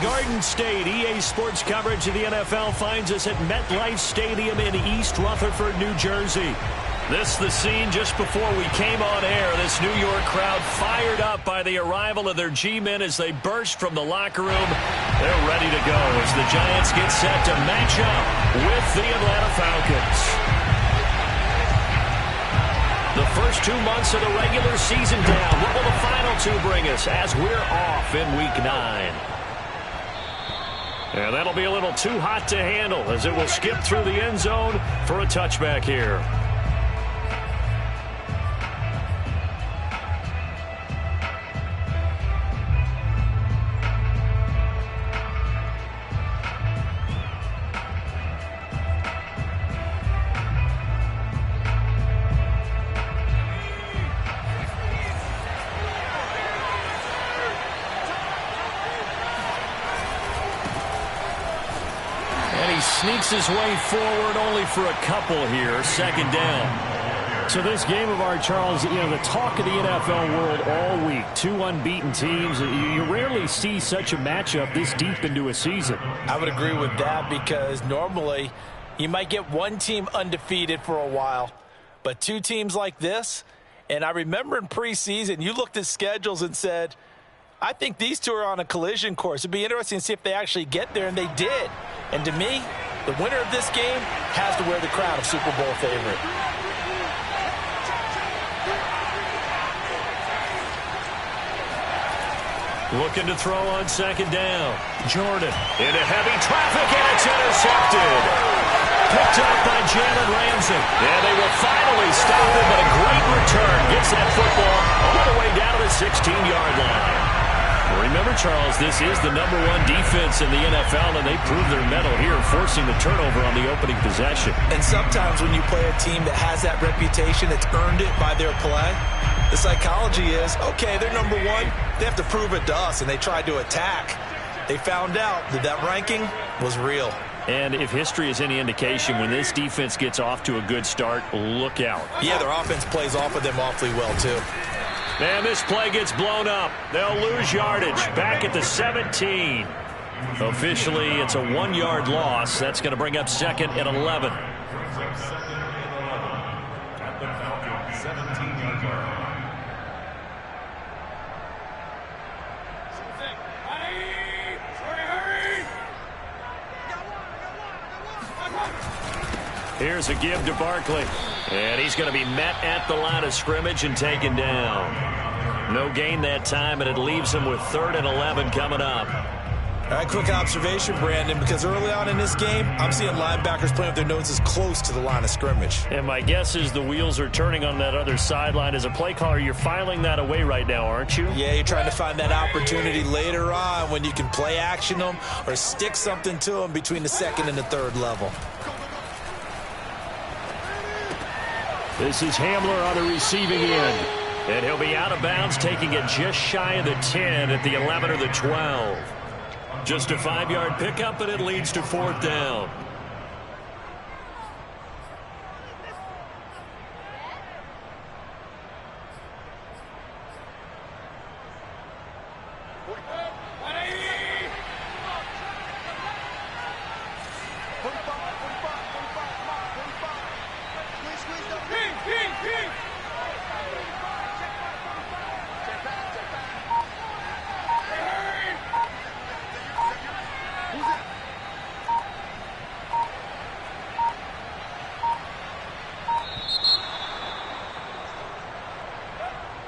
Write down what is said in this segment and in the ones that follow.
Garden State. EA Sports coverage of the NFL finds us at MetLife Stadium in East Rutherford, New Jersey. This the scene just before we came on air. This New York crowd fired up by the arrival of their G-men as they burst from the locker room. They're ready to go as the Giants get set to match up with the Atlanta Falcons. The first 2 months of the regular season down. What will the final two bring us as we're off in Week 9? And that'll be a little too hot to handle as it will skip through the end zone for a touchback here. Sneaks his way forward only for a couple here. Second down. So this game of ours, Charles, the talk of the NFL world all week. Two unbeaten teams. You rarely see such a matchup this deep into a season. I would agree with that because normally you might get one team undefeated for a while, but two teams like this, and I remember in preseason you looked at schedules and said, I think these two are on a collision course. It'd be interesting to see if they actually get there, and they did. And to me, the winner of this game has to wear the crown of Super Bowl favorite. Looking to throw on second down. Jordan into heavy traffic, and it's intercepted. Picked up by Jalen Ramsey. And they will finally stop him, but a great return gets that football all the way down to the 16-yard line. Remember, Charles, this is the #1 defense in the NFL, and they prove their mettle here, forcing the turnover on the opening possession. And sometimes when you play a team that has that reputation, that's earned it by their play, the psychology is, okay, they're #1. They have to prove it to us, and they tried to attack. They found out that that ranking was real. And if history is any indication, when this defense gets off to a good start, look out. Yeah, their offense plays off of them awfully well, too. And this play gets blown up. They'll lose yardage back at the 17. Officially, it's a 1-yard loss. That's going to bring up second and 11. Here's a give to Barkley. And he's going to be met at the line of scrimmage and taken down. No gain that time, and it leaves him with 3rd and 11 coming up. All right, quick observation, Brandon, because early on in this game, I'm seeing linebackers playing with their noses close to the line of scrimmage. And my guess is the wheels are turning on that other sideline. As a play caller, you're filing that away right now, aren't you? Yeah, you're trying to find that opportunity later on when you can play action them or stick something to them between the 2nd and the 3rd level. This is Hamler on the receiving end. And he'll be out of bounds, taking it just shy of the 10 at the 11 or the 12. Just a 5-yard pickup, and it leads to 4th down.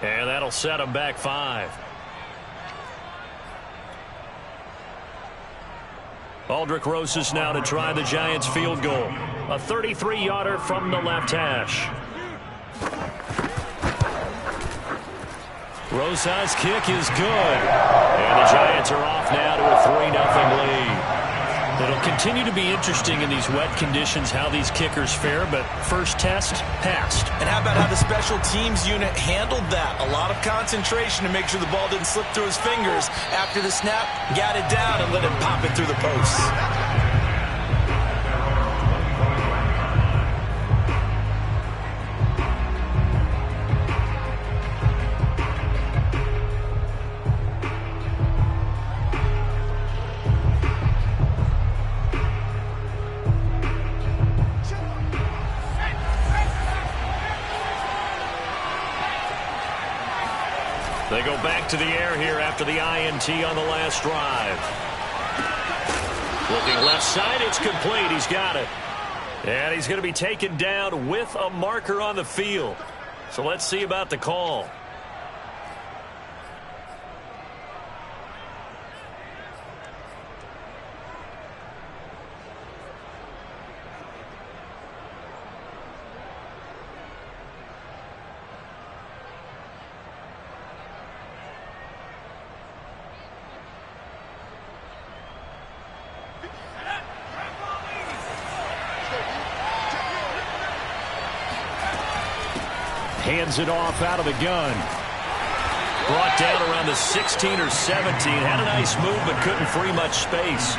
And that'll set him back 5. Aldrick Rosas now to try the Giants field goal. A 33-yarder from the left hash. Rosas' kick is good. And the Giants are off now to a 3-0 lead. It'll continue to be interesting in these wet conditions how these kickers fare, but first test, passed. And how about how the special teams unit handled that? A lot of concentration to make sure the ball didn't slip through his fingers. After the snap, got it down and let it pop it through the posts. They go back to the air here after the INT on the last drive. Looking left side, it's complete. He's got it. And he's going to be taken down with a marker on the field. So let's see about the call. Hands it off out of the gun. Brought down around the 16 or 17. Had a nice move, but couldn't free much space.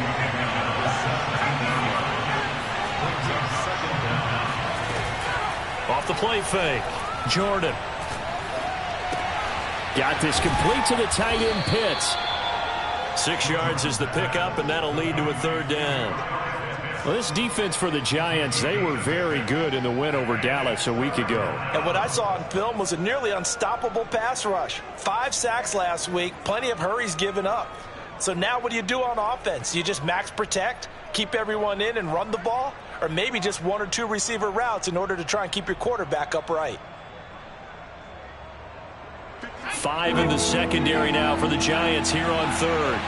Off the play fake. Jordan. Got this complete to the tight end Pitts. 6 yards is the pickup, and that'll lead to a third down. Well, this defense for the Giants, they were very good in the win over Dallas a week ago. And what I saw on film was a nearly unstoppable pass rush. 5 sacks last week, plenty of hurries given up. So now what do you do on offense? You just max protect, keep everyone in and run the ball? Or maybe just 1 or 2 receiver routes in order to try and keep your quarterback upright? 5 in the secondary now for the Giants here on third.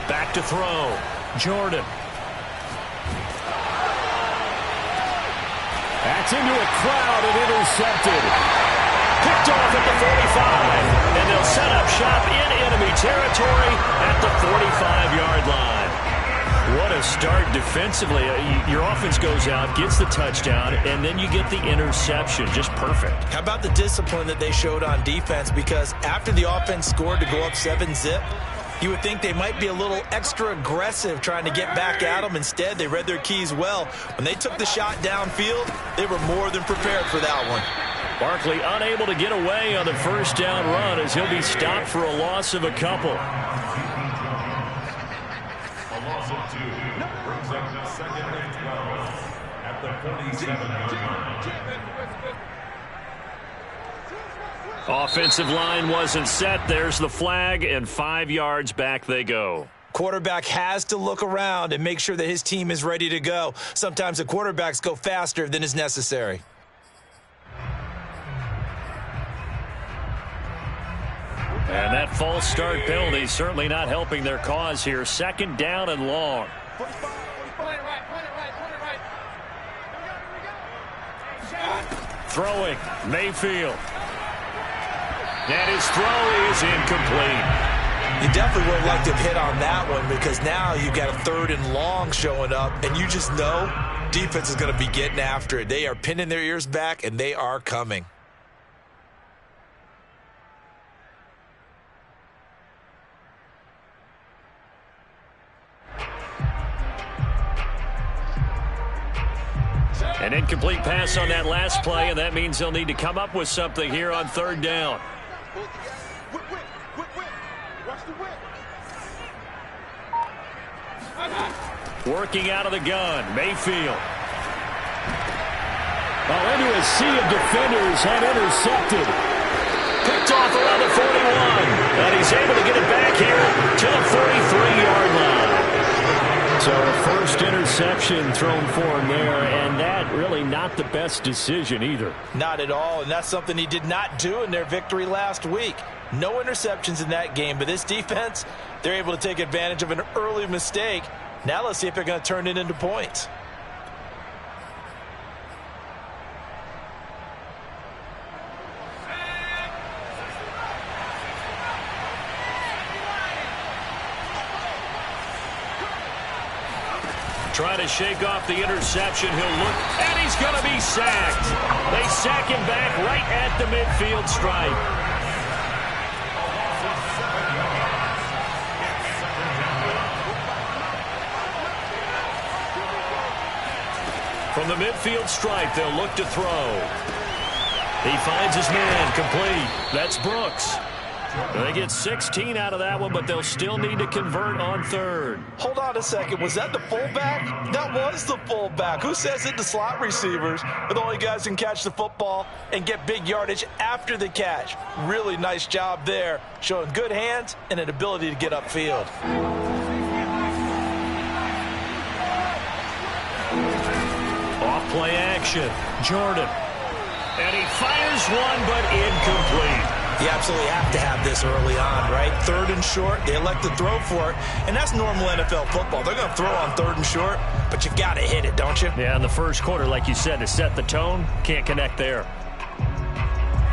Back to throw. Jordan. That's into a crowd and intercepted. Picked off at the 45. And they'll set up shop in enemy territory at the 45-yard line. What a start defensively. Your offense goes out, gets the touchdown, and then you get the interception. Just perfect. How about the discipline that they showed on defense? Because after the offense scored to go up 7-zip, you would think they might be a little extra aggressive trying to get back at them. Instead, they read their keys well. When they took the shot downfield, they were more than prepared for that one. Barkley unable to get away on the first down run as he'll be stopped for a loss of a couple. A loss of 2 brings up the second and 12 at the 47-yard line. Offensive line wasn't set. There's the flag, and 5 yards back they go. Quarterback has to look around and make sure that his team is ready to go. Sometimes the quarterbacks go faster than is necessary. And that false start penalty certainly not helping their cause here. Second down and long. Throwing, Mayfield. And his throw is incomplete. You definitely would have liked to have hit on that one because now you've got a 3rd and long showing up, and you just know defense is going to be getting after it. They are pinning their ears back, and they are coming. An incomplete pass on that last play, and that means they'll need to come up with something here on third down. Working out of the gun, Mayfield. Into a sea of defenders and intercepted. Picked off around the 41, and he's able to get it back here to the 43-yard line. So a first interception thrown for him there, and that really not the best decision either. Not at all, and that's something he did not do in their victory last week. No interceptions in that game, but this defense, they're able to take advantage of an early mistake. Now let's see if they're going to turn it into points. Trying to shake off the interception. He'll look, and he's going to be sacked. They sack him back right at the midfield stripe. From the midfield stripe, they'll look to throw. He finds his man, complete. That's Brooks. They get 16 out of that one, but they'll still need to convert on third. Hold on a second. Was that the fullback? That was the fullback. Who says it? The slot receivers are the only guys who can catch the football and get big yardage after the catch. Really nice job there, showing good hands and an ability to get upfield. Off play action. Jordan. And he fires one, but incomplete. You absolutely have to have this early on, right? Third and short, they elect to throw for it, and that's normal NFL football. They're going to throw on third and short, but you got to hit it, don't you? Yeah, in the first quarter, like you said, to set the tone, can't connect there.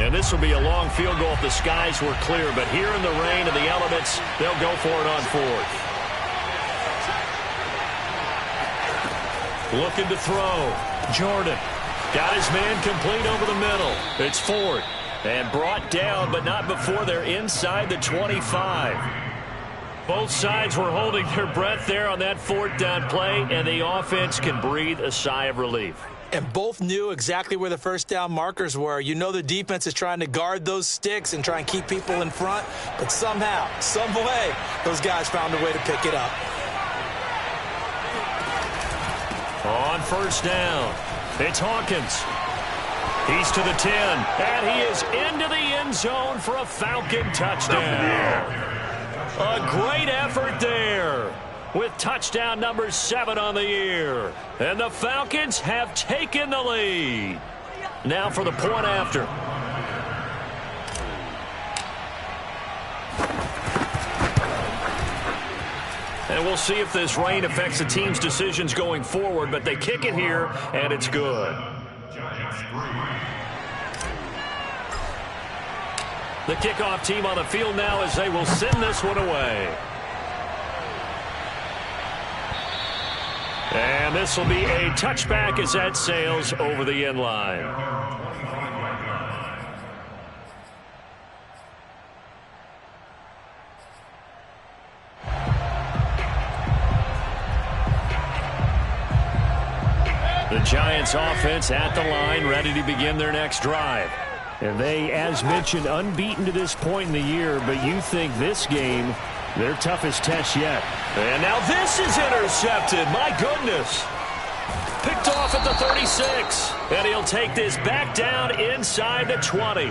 And this will be a long field goal if the skies were clear, but here in the rain and the elements, they'll go for it on fourth. Looking to throw. Jordan got his man complete over the middle. It's Ford. And brought down, but not before they're inside the 25. Both sides were holding their breath there on that fourth down play, and the offense can breathe a sigh of relief. And both knew exactly where the first down markers were. You know the defense is trying to guard those sticks and try and keep people in front, but somehow, some way, those guys found a way to pick it up. On first down, it's Hawkins. He's to the 10, and he is into the end zone for a Falcon touchdown. A great effort there with touchdown number 7 on the year. And the Falcons have taken the lead. Now for the point after. And we'll see if this rain affects the team's decisions going forward, but they kick it here, and it's good. The kickoff team on the field now as they will send this one away. And this will be a touchback as that sails over the end line. The Giants offense at the line, ready to begin their next drive. And they, as mentioned, unbeaten to this point in the year, but you think this game, their toughest test yet. And now this is intercepted. My goodness. Picked off at the 36. And he'll take this back down inside the 20.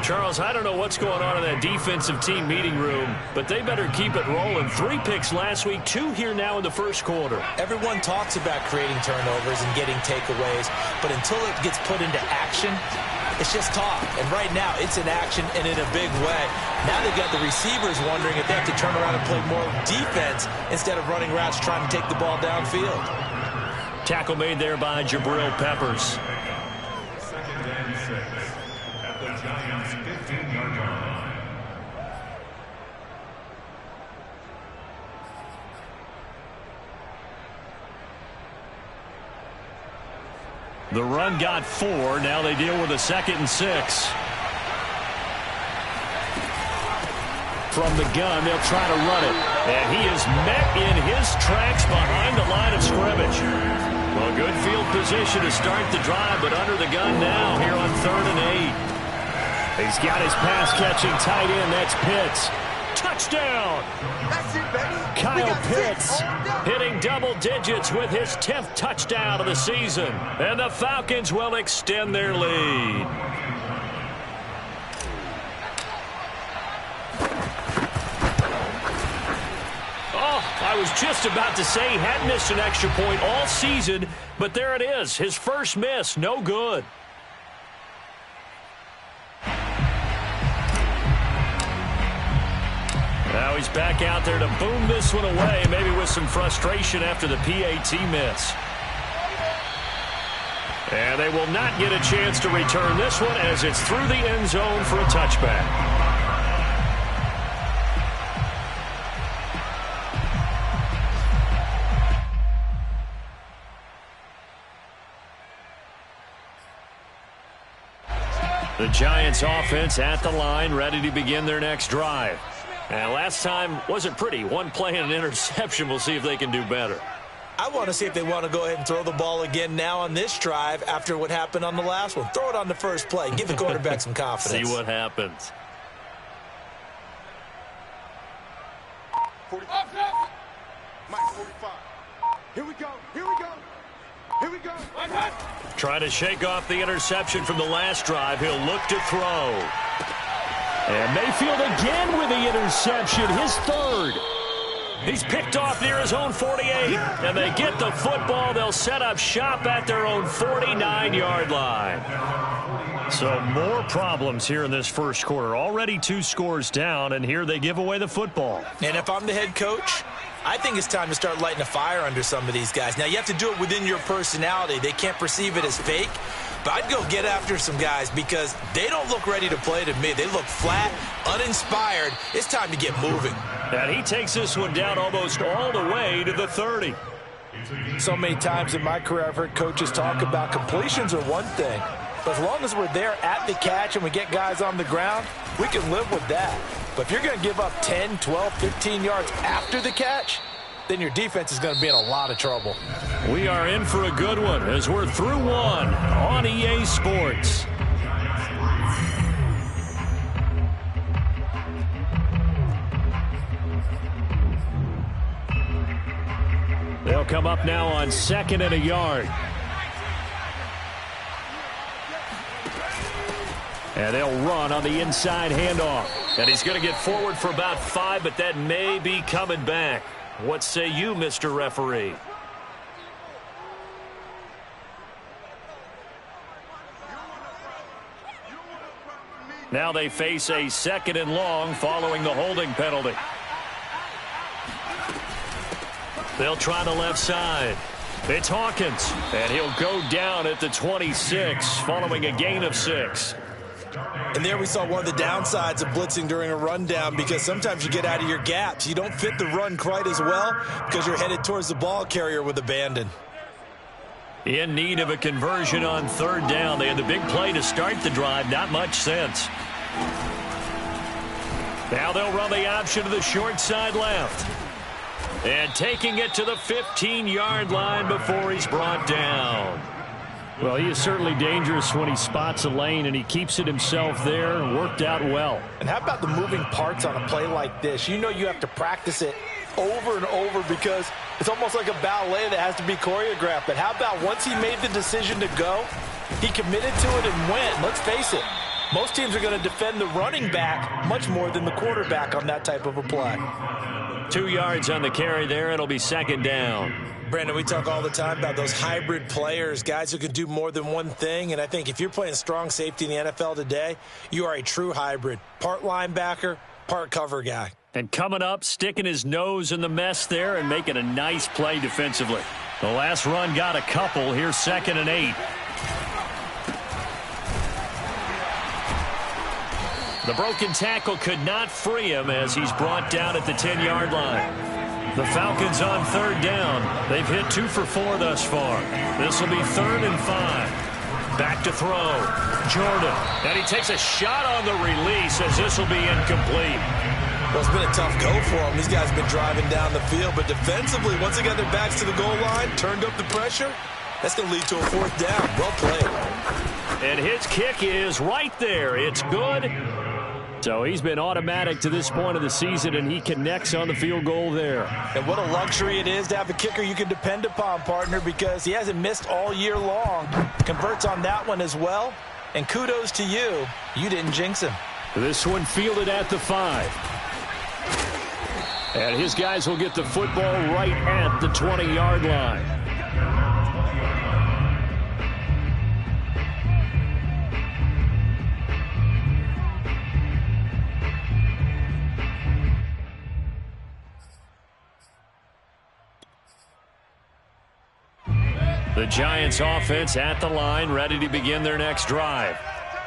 Charles, I don't know what's going on in that defensive team meeting room, but they better keep it rolling. 3 picks last week, 2 here now in the first quarter. Everyone talks about creating turnovers and getting takeaways, but until it gets put into action, it's just talk. And right now, it's in action and in a big way. Now they've got the receivers wondering if they have to turn around and play more defense instead of running routes trying to take the ball downfield. Tackle made there by Jabril Peppers. Second and 6 at the Giants' 15-yard line. The run got 4. Now they deal with a 2nd and 6. From the gun, they'll try to run it. And he is met in his tracks behind the line of scrimmage. Well, good field position to start the drive, but under the gun now here on 3rd and 8. He's got his pass-catching tight end. That's Pitts. Touchdown! That's it, baby. Kyle Pitts hitting double digits with his 10th touchdown of the season. And the Falcons will extend their lead. I was just about to say he hadn't missed an extra point all season, but there it is. His first miss, no good. Now he's back out there to boom this one away, maybe with some frustration after the PAT miss. And they will not get a chance to return this one as it's through the end zone for a touchback. The Giants offense at the line, ready to begin their next drive. And last time wasn't pretty. One play and an interception. We'll see if they can do better. I want to see if they want to go ahead and throw the ball again now on this drive after what happened on the last one. Throw it on the first play. Give the quarterback some confidence. See what happens. 45. Mike 45. Here we go. Here we go. Here we go. Trying to shake off the interception from the last drive. He'll look to throw. And Mayfield again with the interception, his third. He's picked off near his own 48. And they get the football. They'll set up shop at their own 49-yard line. So more problems here in this first quarter. Already 2 scores down, and here they give away the football. And if I'm the head coach, I think it's time to start lighting a fire under some of these guys. Now, you have to do it within your personality. They can't perceive it as fake. But I'd go get after some guys because they don't look ready to play to me. They look flat, uninspired. It's time to get moving. And he takes this one down almost all the way to the 30. So many times in my career, I've heard coaches talk about completions are one thing. But as long as we're there at the catch and we get guys on the ground, we can live with that. But if you're going to give up 10, 12, 15 yards after the catch, then your defense is going to be in a lot of trouble. We are in for a good one as we're through one on EA Sports. They'll come up now on 2nd and a yard. And they'll run on the inside handoff. And he's going to get forward for about 5, but that may be coming back. What say you, Mr. Referee? Now they face a 2nd and long following the holding penalty. They'll try the left side. It's Hawkins, and he'll go down at the 26 following a gain of 6. And there we saw one of the downsides of blitzing during a rundown because sometimes you get out of your gaps. You don't fit the run quite as well because you're headed towards the ball carrier with abandon. In need of a conversion on 3rd down. They had the big play to start the drive. Not much sense. Now they'll run the option to the short side left. And taking it to the 15-yard line before he's brought down. Well, he is certainly dangerous when he spots a lane, and he keeps it himself there. Worked out well. And how about the moving parts on a play like this? You know you have to practice it over and over because it's almost like a ballet that has to be choreographed. But how about once he made the decision to go, he committed to it and went. Let's face it, most teams are going to defend the running back much more than the quarterback on that type of a play. 2 yards on the carry there. It'll be 2nd down. Brandon, we talk all the time about those hybrid players, guys who can do more than one thing. And I think if you're playing strong safety in the NFL today, you are a true hybrid. Part linebacker, part cover guy. And coming up, sticking his nose in the mess there and making a nice play defensively. The last run got a couple. Here's 2nd and 8. The broken tackle could not free him as he's brought down at the 10-yard line. The Falcons on 3rd down. They've hit 2 for 4 thus far. This will be 3rd and 5. Back to throw. Jordan. And he takes a shot on the release as this will be incomplete. Well, it's been a tough go for him. These guys have been driving down the field. But defensively, once they got their backs to the goal line, turned up the pressure, that's going to lead to a 4th down. Well played. And his kick is right there. It's good. So he's been automatic to this point of the season, and he connects on the field goal there. And what a luxury it is to have a kicker you can depend upon, partner, because he hasn't missed all year long. Converts on that one as well. And kudos to you. You didn't jinx him. This one fielded at the 5. And his guys will get the football right at the 20-yard line. The Giants offense at the line, ready to begin their next drive.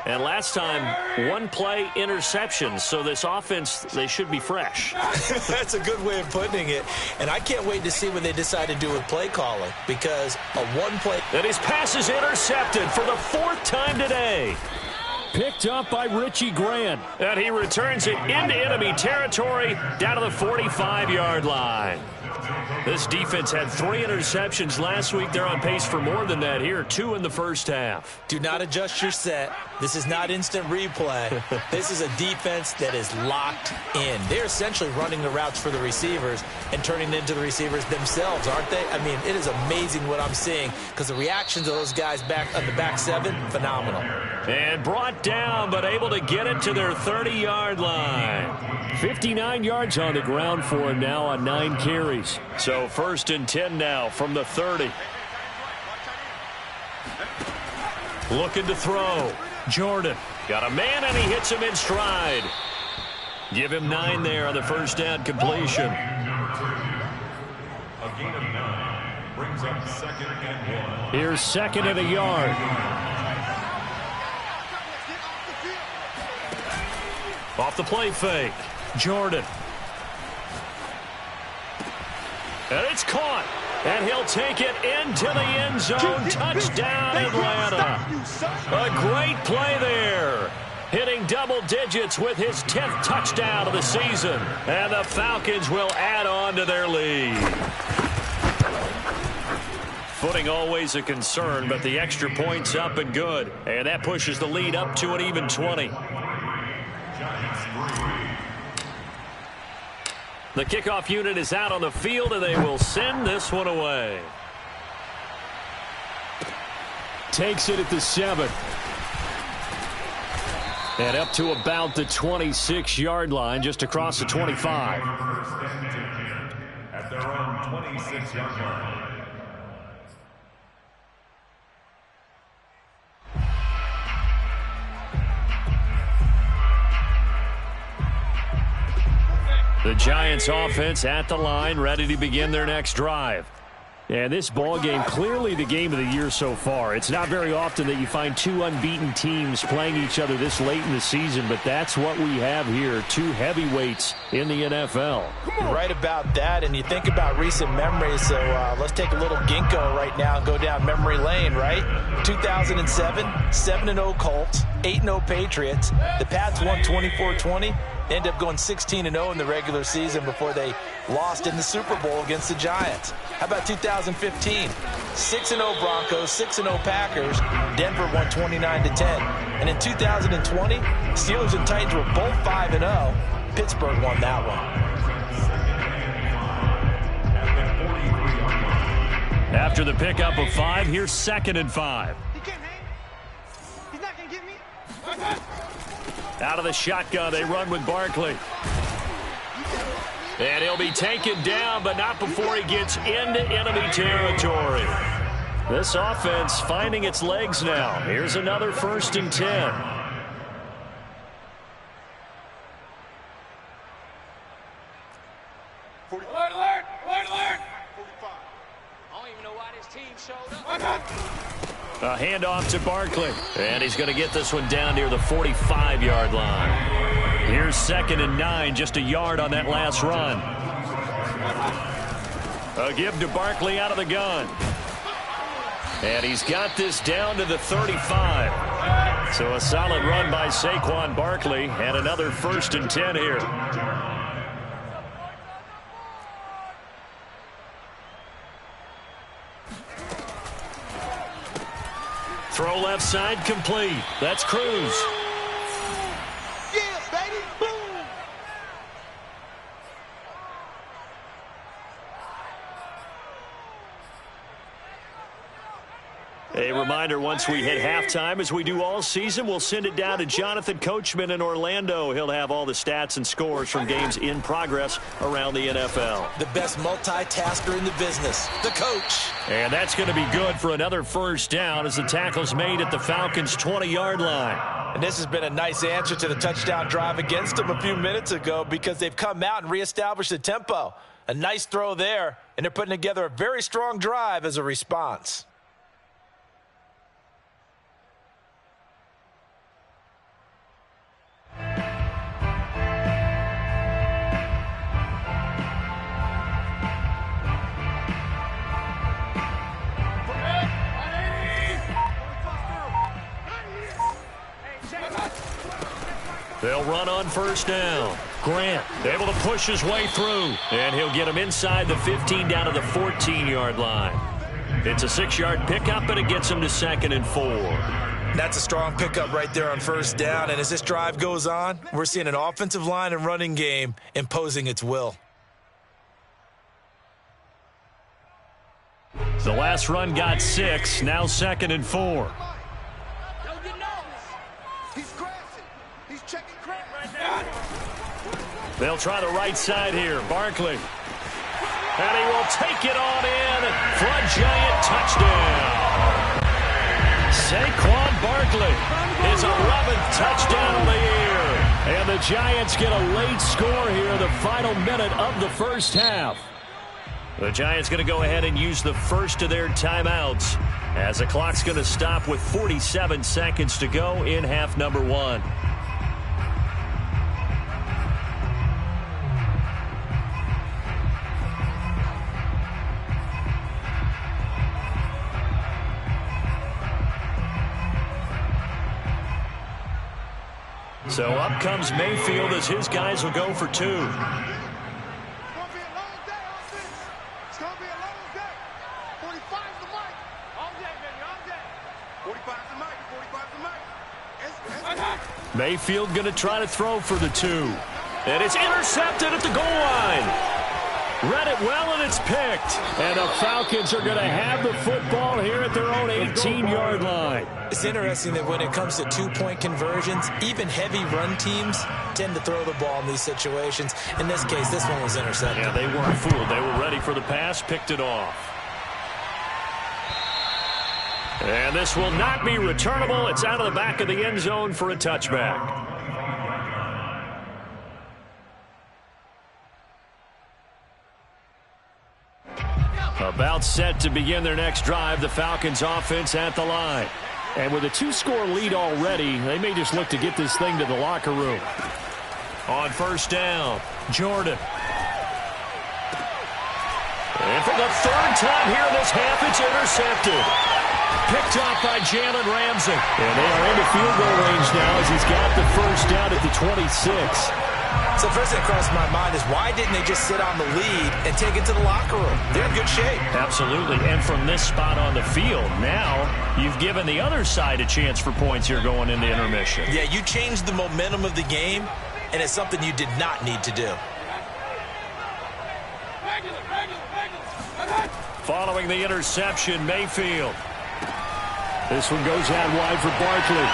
And last time, 1 play interception. So this offense, they should be fresh. That's a good way of putting it. And I can't wait to see what they decide to do with play calling. Because a 1-play... And his pass is intercepted for the 4th time today. Picked up by Richie Grant. And he returns it into enemy territory down to the 45-yard line. This defense had 3 interceptions last week. They're on pace for more than that here, 2 in the first half. Do not adjust your set. This is not instant replay. This is a defense that is locked in. They're essentially running the routes for the receivers and turning it into the receivers themselves, aren't they? I mean, it is amazing what I'm seeing because the reactions of those guys back on the back 7, phenomenal. And brought down, but able to get it to their 30-yard line. 59 yards on the ground for him now on 9 carries. So 1st and 10 now from the 30. Looking to throw. Jordan got a man, and he hits him in stride. Give him 9 there on the first down completion. A gain of 9 brings up 2nd and 1. Here's 2nd and a yard. Off the play fake. Jordan. And it's caught. And he'll take it into the end zone. Touchdown, Atlanta. A great play there. Hitting double digits with his 10th touchdown of the season. And the Falcons will add on to their lead. Footing always a concern, but the extra point's up and good. And that pushes the lead up to an even 20. The kickoff unit is out on the field, and they will send this one away. Takes it at the 7. And up to about the 26-yard line, just across the 25. At their own 26-yard line. The Giants offense at the line, ready to begin their next drive. And this ball game, clearly the game of the year so far. It's not very often that you find 2 unbeaten teams playing each other this late in the season, but that's what we have here, 2 heavyweights in the NFL. You're right about that, and you think about recent memories, so let's take a little ginkgo right now and go down memory lane, right? 2007, 7-0 Colts, 8-0 Patriots. The Pats won 24-20. They ended up going 16-0 in the regular season before they lost in the Super Bowl against the Giants. How about 2015? 6-0 Broncos, 6-0 Packers. Denver won 29-10. And in 2020, Steelers and Titans were both 5-0. Pittsburgh won that one. After the pickup of 5, here's 2nd and 5. He can't hang. He's not going to get me. Out of the shotgun, they run with Barkley. And he'll be taken down, but not before he gets into enemy territory. This offense finding its legs now. Here's another 1st and 10. Alert, alert, alert, alert. 45. I don't even know why this team showed up. A handoff to Barkley. And he's going to get this one down near the 45-yard line. Here's 2nd and 9, just a yard on that last run. A give to Barkley out of the gun. And he's got this down to the 35. So a solid run by Saquon Barkley, and another 1st and 10 here. Throw left side complete. That's Cruz. Yeah, baby. Boom. A reminder, once we hit halftime, as we do all season, we'll send it down to Jonathan Coachman in Orlando. He'll have all the stats and scores from games in progress around the NFL. The best multitasker in the business, the coach. And that's going to be good for another 1st down as the tackle's made at the Falcons' 20-yard line. And this has been a nice answer to the touchdown drive against them a few minutes ago because they've come out and reestablished the tempo. A nice throw there, and they're putting together a very strong drive as a response. They'll run on 1st down. Grant able to push his way through, and he'll get him inside the 15 down to the 14-yard line. It's a 6-yard pickup, and it gets him to 2nd and 4. That's a strong pickup right there on first down, and as this drive goes on, we're seeing an offensive line and running game imposing its will. The last run got 6, now 2nd and 4. He's crashing. He's checking crash right now. They'll try the right side here. Barkley. And he will take it on in for a giant touchdown. Saquon Barkley, his 11th touchdown of the year. And the Giants get a late score here in the final minute of the first half. The Giants going to go ahead and use the first of their timeouts as the clock's going to stop with 47 seconds to go in half number 1. So up comes Mayfield as his guys will go for 2. It's going to be a long day, offense. It's going to be a long day. 45's the mic. All day, baby, all day. 45's the mic. 45's the mic. Mayfield going to try to throw for the 2. And it's intercepted at the goal line. Read it well, and it's picked. And the Falcons are going to have the football here at their own 18-yard line. It's interesting that when it comes to two-point conversions, even heavy run teams tend to throw the ball in these situations. In this case, this one was intercepted. Yeah, they weren't fooled. They were ready for the pass, picked it off. And this will not be returnable. It's out of the back of the end zone for a touchback. About set to begin their next drive, the Falcons offense at the line. And with a 2-score lead already, they may just look to get this thing to the locker room. On first down, Jordan. And for the 3rd time here in this half, it's intercepted. Picked off by Jalen Ramsey. And they are into field goal range now as he's got the first down at the 26. So first thing that crossed my mind is why didn't they just sit on the lead and take it to the locker room? They're in good shape. Absolutely. And from this spot on the field, now you've given the other side a chance for points here going into intermission. Yeah, you changed the momentum of the game, and it's something you did not need to do. Following the interception, Mayfield. This one goes out wide for Barkley.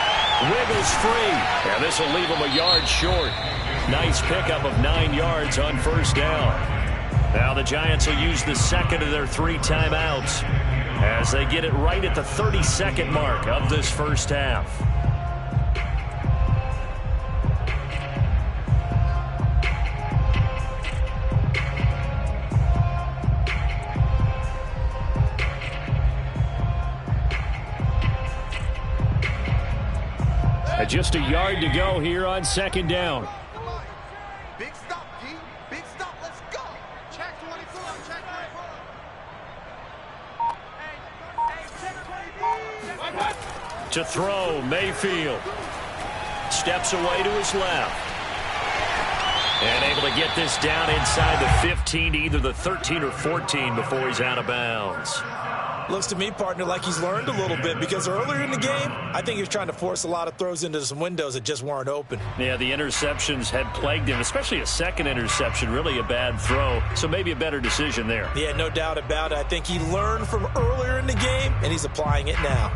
Wiggles free. And this will leave him a yard short. Nice pickup of 9 yards on first down. Now the Giants will use the second of their 3 timeouts as they get it right at the 32nd mark of this first half. Just a yard to go here on second down. Big stop, G. Big stop. Let's go. Check 24. Check 24. To throw, Mayfield. Steps away to his left. And able to get this down inside the 15 to either the 13 or 14 before he's out of bounds. Looks to me, partner, like he's learned a little bit because earlier in the game, I think he was trying to force a lot of throws into some windows that just weren't open. Yeah, the interceptions had plagued him, especially a second interception, really a bad throw. So maybe a better decision there. Yeah, no doubt about it. I think he learned from earlier in the game, and he's applying it now.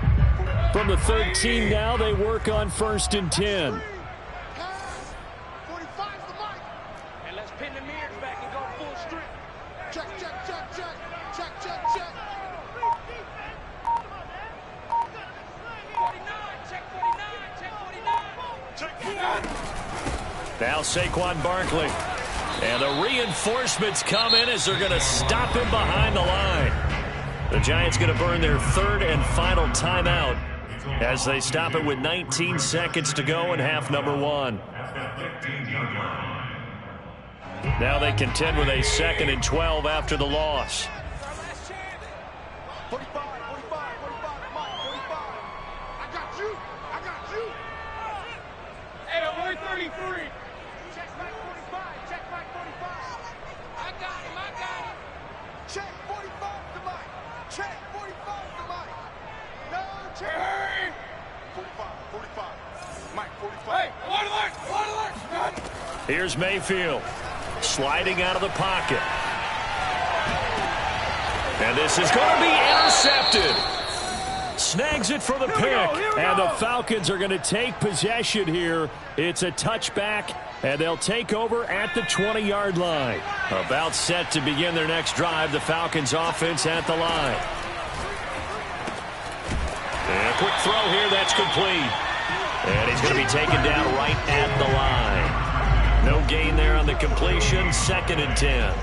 From the 13 now, they work on 1st and 10. 45's the mic. And let's pin the mirrors back and go full strip. Check, check, check, check. Check, check, check. 49, check 49, check 49. Now Saquon Barkley. And the reinforcements come in as they're going to stop him behind the line. The Giants going to burn their 3rd and final timeout as they stop it with 19 seconds to go in half number 1. Now they contend with a 2nd and 12 after the loss. 45, 45, 45, Mike, 45. I got you. I got you. Hey, I'm only 33. Check back 45. Here's Mayfield. Sliding out of the pocket. And this is going to be intercepted. Snags it for the pick. And the Falcons are going to take possession here. It's a touchback, and they'll take over at the 20-yard line. About set to begin their next drive. The Falcons offense at the line. And a quick throw here. That's complete. And he's going to be taken down right at the line. No gain there on the completion. 2nd and 10.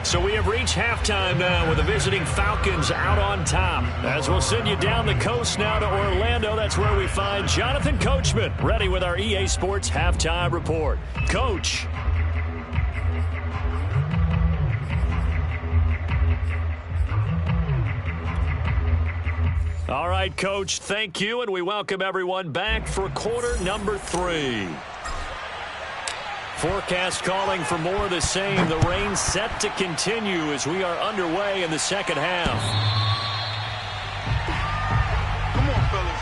So we have reached halftime now with the visiting Falcons out on top. As we'll send you down the coast now to Orlando, that's where we find Jonathan Coachman, ready with our EA Sports Halftime Report. Coach. All right, Coach, thank you, and we welcome everyone back for quarter number 3. Forecast calling for more of the same. The rain set to continue as we are underway in the second half. Come on, fellas.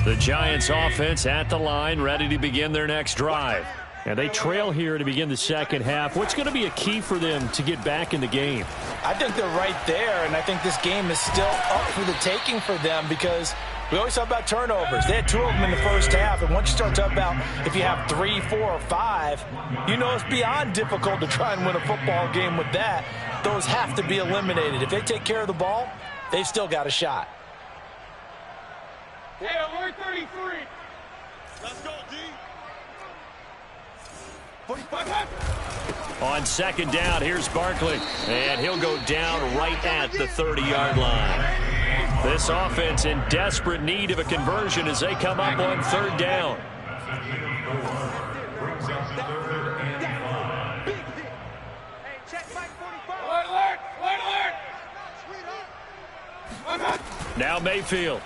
The Giants offense at the line, ready to begin their next drive. And they trail here to begin the second half. What's going to be a key for them to get back in the game? I think they're right there, and I think this game is still up for the taking for them because we always talk about turnovers. They had 2 of them in the first half, and once you start talking about if you have 3, 4, or 5, you know it's beyond difficult to try and win a football game with that. Those have to be eliminated. If they take care of the ball, they've still got a shot. Hey, alert 33. Let's go, D. On second down, here's Barkley. And he'll go down right at the 30-yard line. This offense in desperate need of a conversion as they come up on 3rd down. Now Mayfield.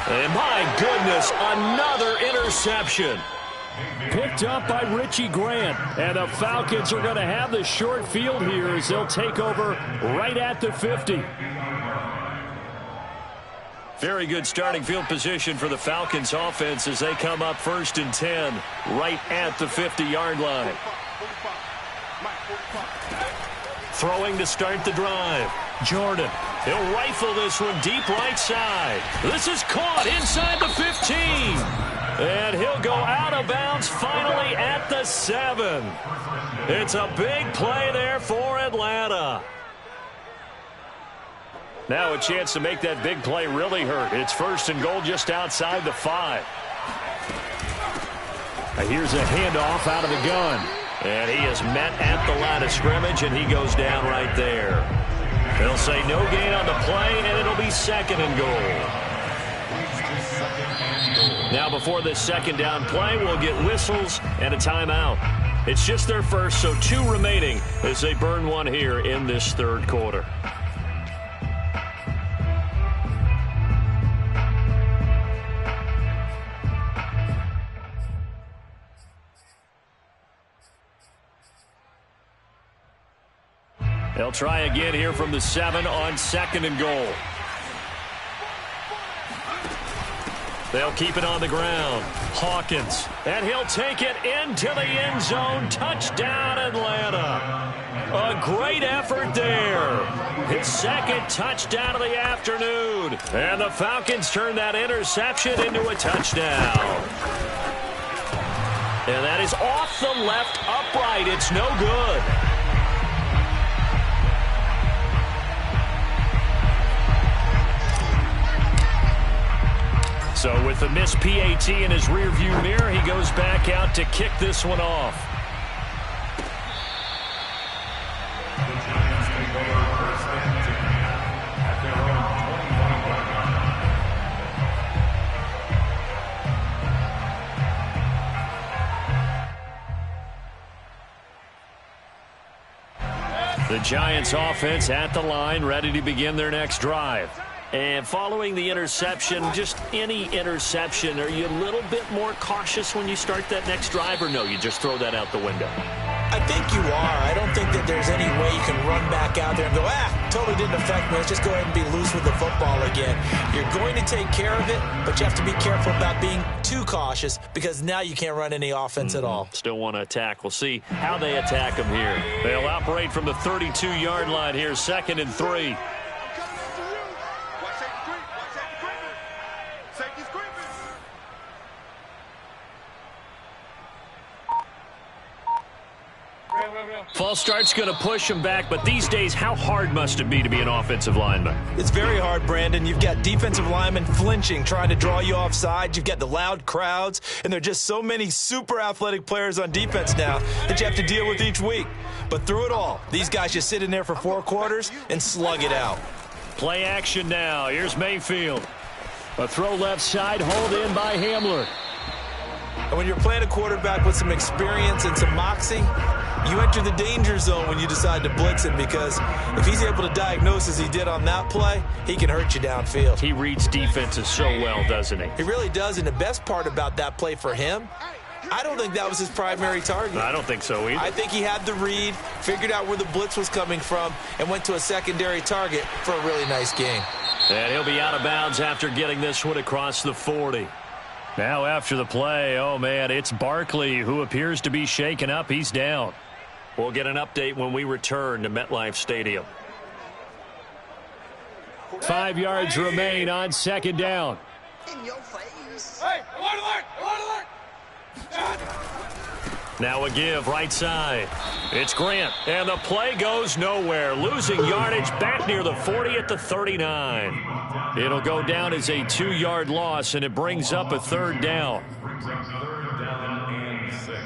And my goodness, another interception. Picked up by Richie Grant. And the Falcons are going to have the short field here as they'll take over right at the 50. Very good starting field position for the Falcons offense as they come up 1st and 10 right at the 50-yard line. Throwing to start the drive. Jordan. He'll rifle this one deep right side. This is caught inside the 15. And he'll go out of bounds finally at the 7. It's a big play there for Atlanta. Now a chance to make that big play really hurt. It's 1st and goal just outside the 5. Here's a handoff out of the gun. And he is met at the line of scrimmage, and he goes down right there. They'll say no gain on the play, and it'll be 2nd and goal. Now before this 2nd down play, we'll get whistles and a timeout. It's just their first, so 2 remaining as they burn one here in this 3rd quarter. They'll try again here from the 7 on 2nd and goal. They'll keep it on the ground. Hawkins. And he'll take it into the end zone. Touchdown, Atlanta. A great effort there. His 2nd touchdown of the afternoon. And the Falcons turn that interception into a touchdown. And that is off the left upright. It's no good. So with the missed PAT in his rearview mirror, he goes back out to kick this one off. The Giants take over 1st and 10 at their own 21-yard line. The Giants offense at the line, ready to begin their next drive. And following the interception, just any interception, are you a little bit more cautious when you start that next drive, or no, you just throw that out the window? I think you are. I don't think that there's any way you can run back out there and go, totally didn't affect me. Let's just go ahead and be loose with the football again. You're going to take care of it, but you have to be careful about being too cautious because now you can't run any offense at all. Still want to attack. We'll see how they attack them here. They'll operate from the 32-yard line here, 2nd and 3. False start's going to push him back, but these days, how hard must it be to be an offensive lineman? It's very hard, Brandon. You've got defensive linemen flinching, trying to draw you offside. You've got the loud crowds, and there are just so many super athletic players on defense now that you have to deal with each week. But through it all, these guys just sit in there for 4 quarters and slug it out. Play action now. Here's Mayfield. A throw left side, hold in by Hamler. And when you're playing a quarterback with some experience and some moxie, you enter the danger zone when you decide to blitz him, because if he's able to diagnose as he did on that play, he can hurt you downfield. He reads defenses so well, doesn't he? He really does, and the best part about that play for him, I don't think that was his primary target. I don't think so either. I think he had the read, figured out where the blitz was coming from, and went to a secondary target for a really nice game. And he'll be out of bounds after getting this one across the 40. Now after the play, oh man, it's Barkley who appears to be shaken up. He's down. We'll get an update when we return to MetLife Stadium. 5 yards remain on 2nd down. In your face. Hey, alert, alert, alert. Now a give right side. It's Grant, and the play goes nowhere. Losing yardage back near the 40 at the 39. It'll go down as a 2-yard loss, and it brings up a 3rd down. Brings up 3rd down and 6.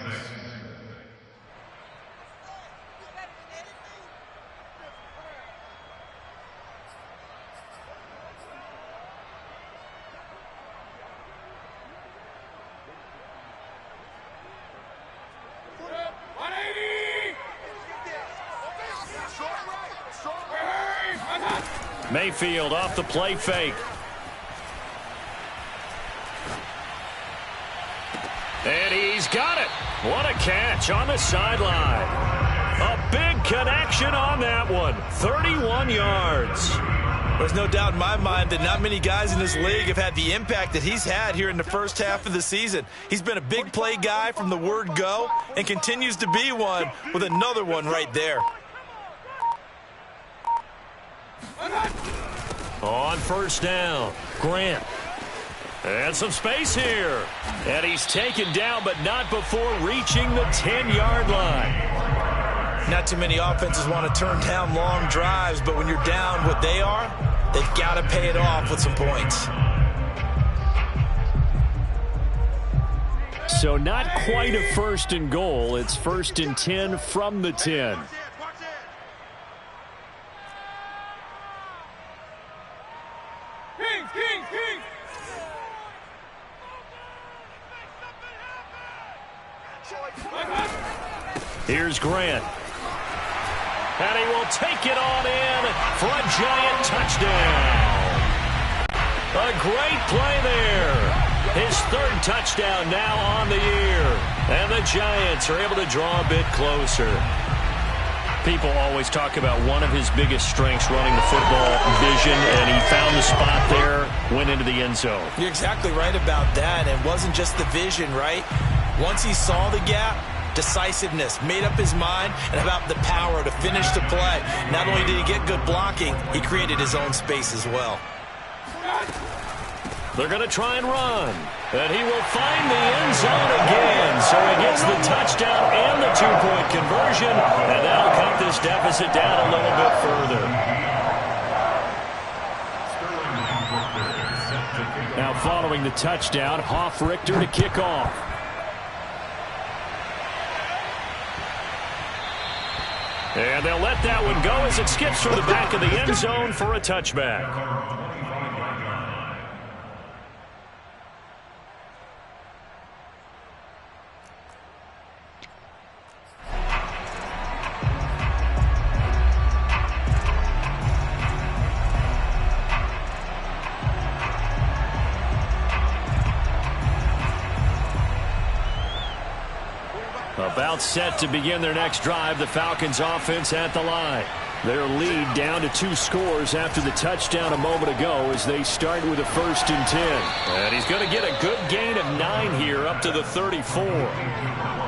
Mayfield off the play fake. And he's got it. What a catch on the sideline. A big connection on that one. 31 yards. There's no doubt in my mind that not many guys in this league have had the impact that he's had here in the first half of the season. He's been a big play guy from the word go and continues to be one with another one right there. On 1st down, Grant. And some space here. And he's taken down, but not before reaching the 10-yard line. Not too many offenses want to turn down long drives, but when you're down what they are, they've got to pay it off with some points. So not quite a 1st and goal. It's 1st and 10 from the 10. Here's Grant. And he will take it on in for a giant touchdown. A great play there. His 3rd touchdown now on the year. And the Giants are able to draw a bit closer. People always talk about one of his biggest strengths running the football, vision, and he found the spot there, went into the end zone. You're exactly right about that. It wasn't just the vision, right? Once he saw the gap, decisiveness, made up his mind, and about the power to finish the play. Not only did he get good blocking, he created his own space as well. They're going to try and run. And he will find the end zone again. So he gets the touchdown and the 2-point conversion. And that'll cut this deficit down a little bit further. Now following the touchdown, Hoff-Richter to kick off. And they'll let that one go as it skips through the back of the end zone for a touchback. About set to begin their next drive, the Falcons offense at the line. Their lead down to 2 scores after the touchdown a moment ago as they start with a 1st and 10. And he's going to get a good gain of 9 here up to the 34.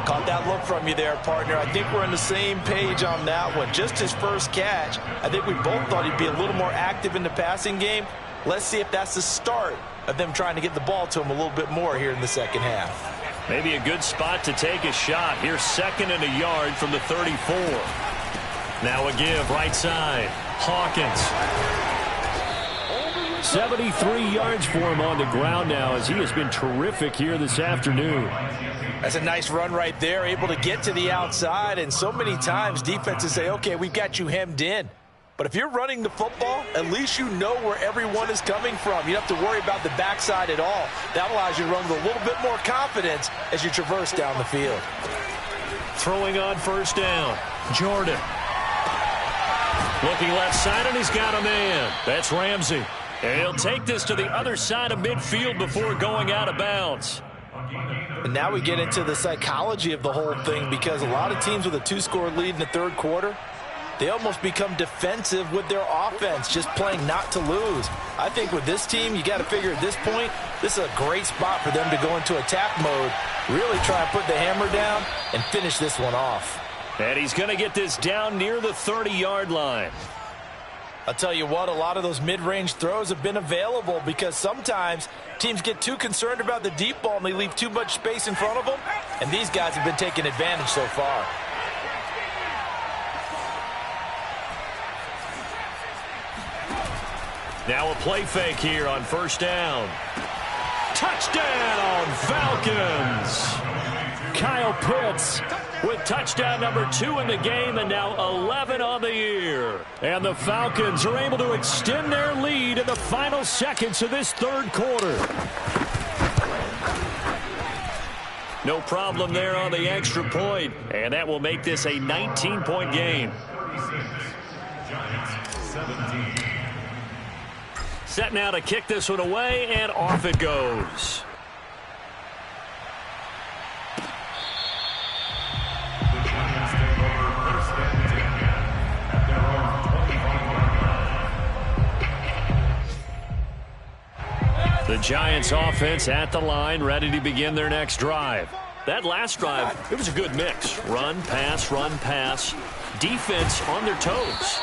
Caught that look from you there, partner. I think we're on the same page on that one. Just his first catch. I think we both thought he'd be a little more active in the passing game. Let's see if that's the start of them trying to get the ball to him a little bit more here in the second half. Maybe a good spot to take a shot. Here's 2nd and a yard from the 34. Now a give right side. Hawkins. 73 yards for him on the ground now as he has been terrific here this afternoon. That's a nice run right there, able to get to the outside. And so many times defenses say, okay, we've got you hemmed in. But if you're running the football, at least you know where everyone is coming from. You don't have to worry about the backside at all. That allows you to run with a little bit more confidence as you traverse down the field. Throwing on 1st down. Jordan. Looking left side, and he's got a man. That's Ramsey. And he'll take this to the other side of midfield before going out of bounds. And now we get into the psychology of the whole thing, because a lot of teams with a 2-score lead in the 3rd quarter, they almost become defensive with their offense, just playing not to lose. I think with this team, you got to figure at this point, this is a great spot for them to go into attack mode, really try and put the hammer down and finish this one off. And he's going to get this down near the 30-yard line. I'll tell you what, a lot of those mid-range throws have been available because sometimes teams get too concerned about the deep ball and they leave too much space in front of them, and these guys have been taking advantage so far. Now a play fake here on 1st down. Touchdown, Falcons! Kyle Pitts with touchdown number 2 in the game and now 11 on the year. And the Falcons are able to extend their lead in the final seconds of this 3rd quarter. No problem there on the extra point, and that will make this a 19-point game. Set now to kick this one away, and off it goes. The Giants offense at the line, ready to begin their next drive. That last drive, it was a good mix. Run, pass, defense on their toes.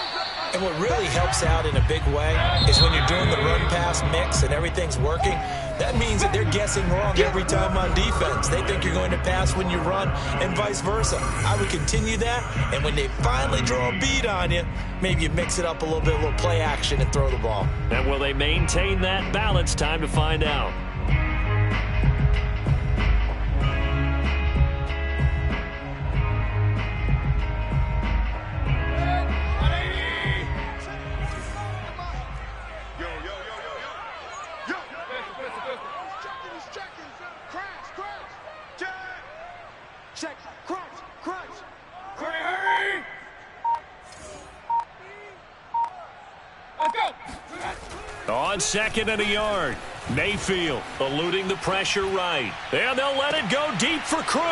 And what really helps out in a big way is when you're doing the run-pass mix and everything's working, that means that they're guessing wrong every time on defense. They think you're going to pass when you run and vice versa. I would continue that, and when they finally draw a bead on you, maybe you mix it up a little bit, a little play action and throw the ball. And will they maintain that balance? Time to find out. On 2nd and a yard, Mayfield eluding the pressure right. And they'll let it go deep for Cruz.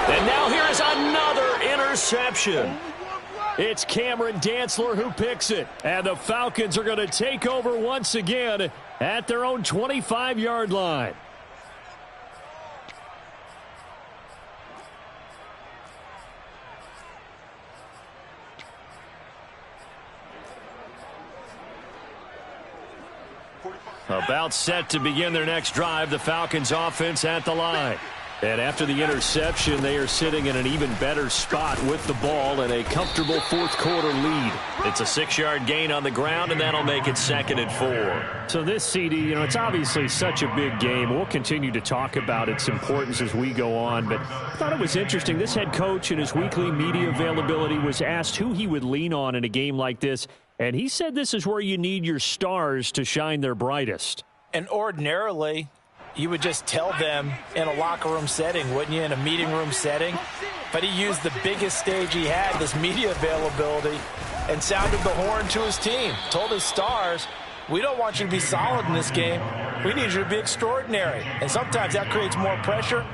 And now here is another interception. It's Cameron Dantzler who picks it. And the Falcons are going to take over once again at their own 25-yard line. About set to begin their next drive, the Falcons offense at the line. And after the interception, they are sitting in an even better spot with the ball and a comfortable 4th quarter lead. It's a 6-yard gain on the ground, and that'll make it 2nd and 4. So this, CD, it's obviously such a big game. We'll continue to talk about its importance as we go on, but I thought it was interesting. This head coach in his weekly media availability was asked who he would lean on in a game like this, and he said this is where you need your stars to shine their brightest. And ordinarily, you would just tell them in a locker room setting, wouldn't you, in a meeting room setting? But he used the biggest stage he had, this media availability, and sounded the horn to his team. Told his stars, we don't want you to be solid in this game. We need you to be extraordinary. And sometimes that creates more pressure.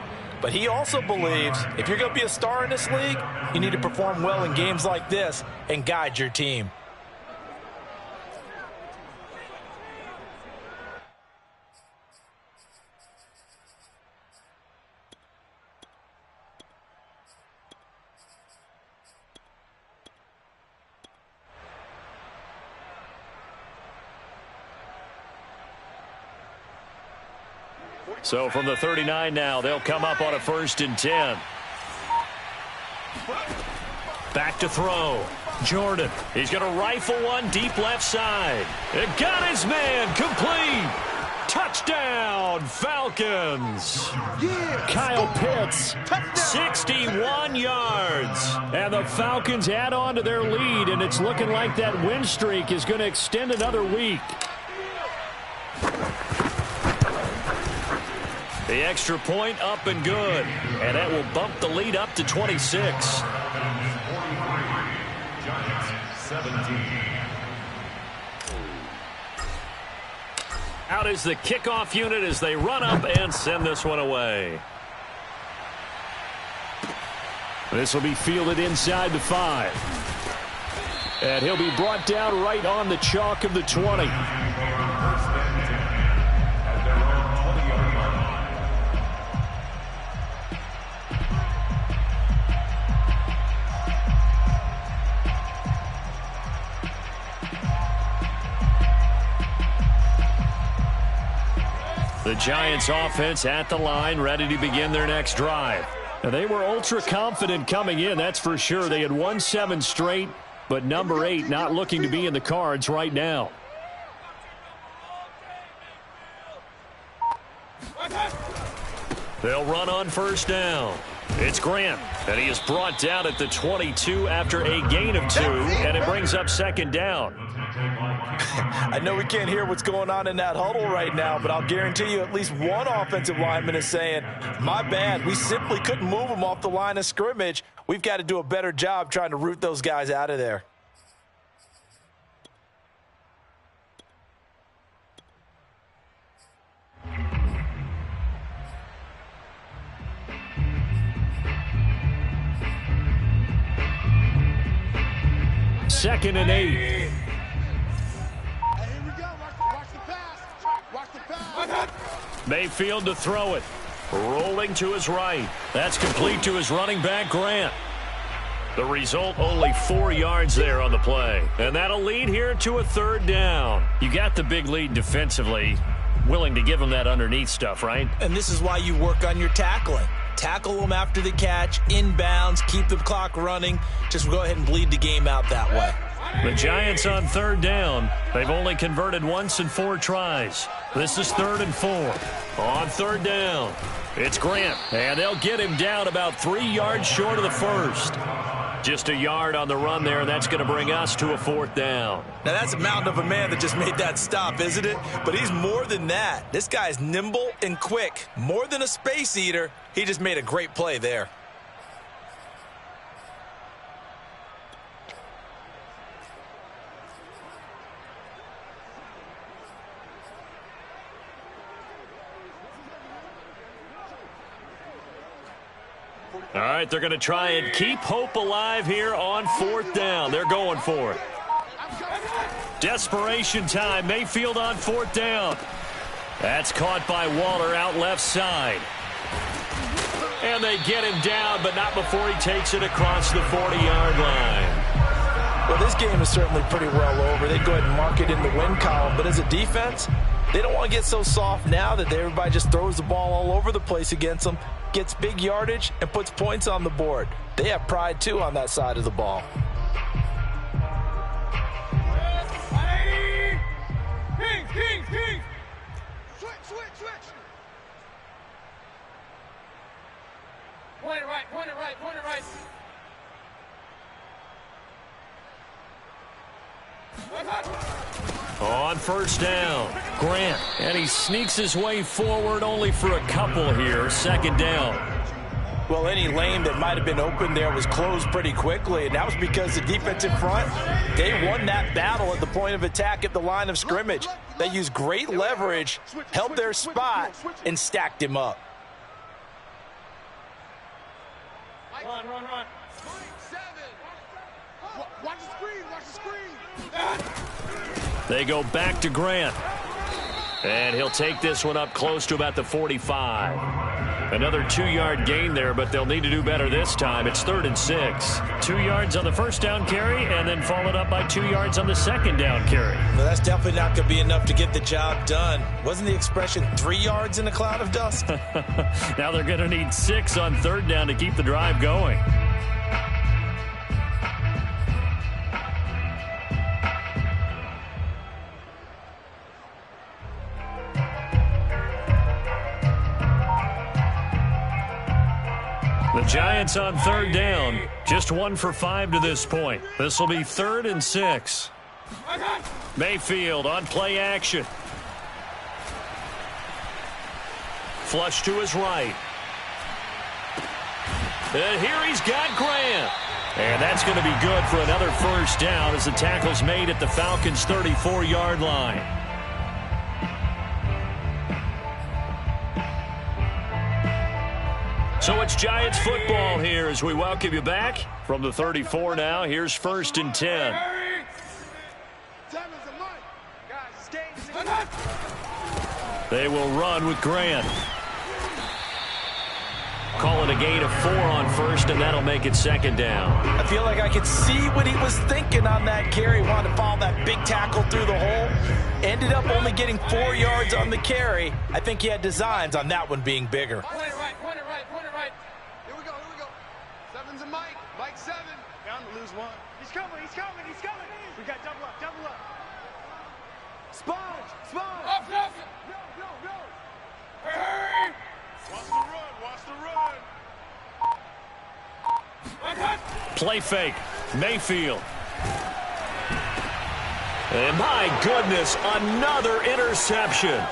But he also believes if you're going to be a star in this league, you need to perform well in games like this and guide your team. So from the 39 now, they'll come up on a 1st and 10. Back to throw. Jordan. He's going to rifle one deep left side. It got his man complete. Touchdown, Falcons. Kyle Pitts, 61 yards. And the Falcons add on to their lead, and it's looking like that win streak is going to extend another week. The extra point up and good. And that will bump the lead up to 26. Giants 17. Out is the kickoff unit as they run up and send this one away. This will be fielded inside the 5. And he'll be brought down right on the chalk of the 20. The Giants offense at the line, ready to begin their next drive. Now, they were ultra confident coming in, that's for sure. They had won 7 straight, but number 8 not looking to be in the cards right now. They'll run on 1st down. It's Grant, and he is brought down at the 22 after a gain of 2, and it brings up 2nd down. I know we can't hear what's going on in that huddle right now, but I'll guarantee you at least one offensive lineman is saying, my bad, we simply couldn't move them off the line of scrimmage. We've got to do a better job trying to root those guys out of there. Second and 8. Here we go. Watch the pass. Watch the pass. Mayfield to throw it. Rolling to his right. That's complete to his running back, Grant. The result, only 4 yards there on the play. And that'll lead here to a 3rd down. You got the big lead defensively. Willing to give him that underneath stuff, right? And this is why you work on your tackling. Tackle them after the catch, inbounds, keep the clock running. Just go ahead and bleed the game out that way. The Giants on 3rd down. They've only converted once in 4 tries. This is 3rd and 4. On 3rd down, it's Grant. And they'll get him down about 3 yards short of the 1st. Just a yard on the run there, and that's going to bring us to a 4th down. Now, that's a mountain of a man that just made that stop, isn't it? But he's more than that. This guy's nimble and quick. More than a space eater, he just made a great play there. All right, they're going to try and keep hope alive here on 4th down. They're going for it. Desperation time. Mayfield on 4th down. That's caught by Waller out left side. And they get him down, but not before he takes it across the 40-yard line. Well, this game is certainly pretty well over. They go ahead and mark it in the win column. But as a defense, they don't want to get so soft now that everybody just throws the ball all over the place against them, gets big yardage, and puts points on the board. They have pride, too, on that side of the ball. Kings. Switch. Point it right. On 1st down, Grant. And he sneaks his way forward only for a couple here. 2nd down. Well, any lane that might have been open there was closed pretty quickly, and that was because the defensive front, they won that battle at the point of attack at the line of scrimmage. They used great leverage, held their spot, and stacked him up. Run. 7. Watch the screen. They go back to Grant. And he'll take this one up close to about the 45. Another 2-yard gain there, but they'll need to do better this time. It's 3rd and 6. 2 yards on the first down carry, and then followed up by 2 yards on the second down carry. Well, that's definitely not going to be enough to get the job done. Wasn't the expression 3 yards in a cloud of dust? Now they're going to need 6 on 3rd down to keep the drive going. The Giants on 3rd down, just 1 for 5 to this point. This will be 3rd and 6. Mayfield on play action. Flush to his right. And here he's got Grant. And that's going to be good for another first down as the tackle's made at the Falcons' 34-yard line. So it's Giants football here as we welcome you back from the 34 now. Here's 1st and 10. They will run with Grant. Call it a gain of 4 on 1st, and that'll make it 2nd down. I feel like I could see what he was thinking on that carry. Wanted to follow that big tackle through the hole. Ended up only getting 4 yards on the carry. I think he had designs on that one being bigger. Point it right. Here we go. 7's a Mike. Mike 7. Down to lose 1. He's coming. We got double up. Sponge. Off. No. Hey. Watch the run. Play fake. Mayfield. And my goodness, another interception.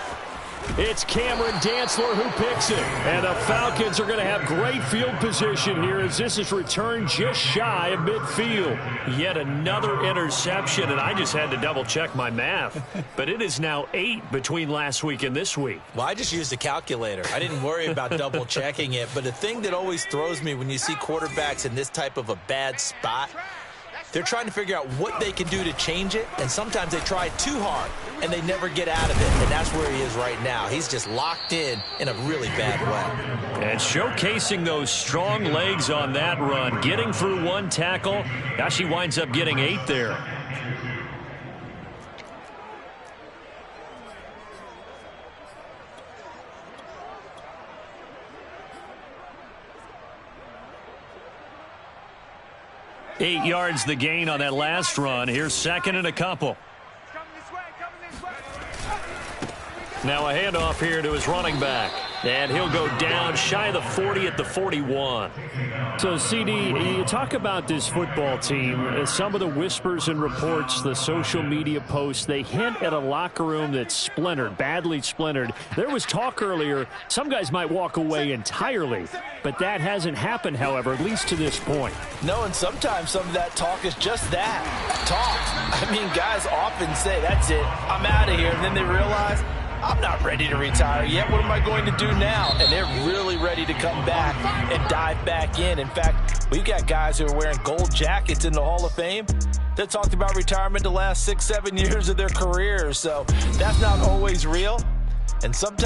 It's Cameron Dantzler who picks it. And the Falcons are going to have great field position here as this is returned just shy of midfield. Yet another interception, and I just had to double-check my math. But it is now 8 between last week and this week. Well, I just used a calculator. I didn't worry about double-checking it. But the thing that always throws me when you see quarterbacks in this type of a bad spot, they're trying to figure out what they can do to change it, and sometimes they try too hard, and they never get out of it, and that's where he is right now. He's just locked in a really bad way. And showcasing those strong legs on that run, getting through 1 tackle. Now she winds up getting 8 there. Eight yards the gain on that last run. Here's 2nd and a couple. Coming this way. Now a handoff here to his running back. And he'll go down shy of the 40 at the 41. So, CD, you talk about this football team. Some of the whispers and reports, the social media posts, they hint at a locker room that's splintered, badly splintered. There was talk earlier, some guys might walk away entirely. But that hasn't happened, however, at least to this point. No, and sometimes some of that talk is just that, talk. I mean, guys often say, that's it, I'm out of here. And then they realize, I'm not ready to retire yet. What am I going to do now? And they're really ready to come back and dive back in. In fact, we've got guys who are wearing gold jackets in the Hall of Fame that talked about retirement the last 6-7 years of their careers. So that's not always real. And sometimes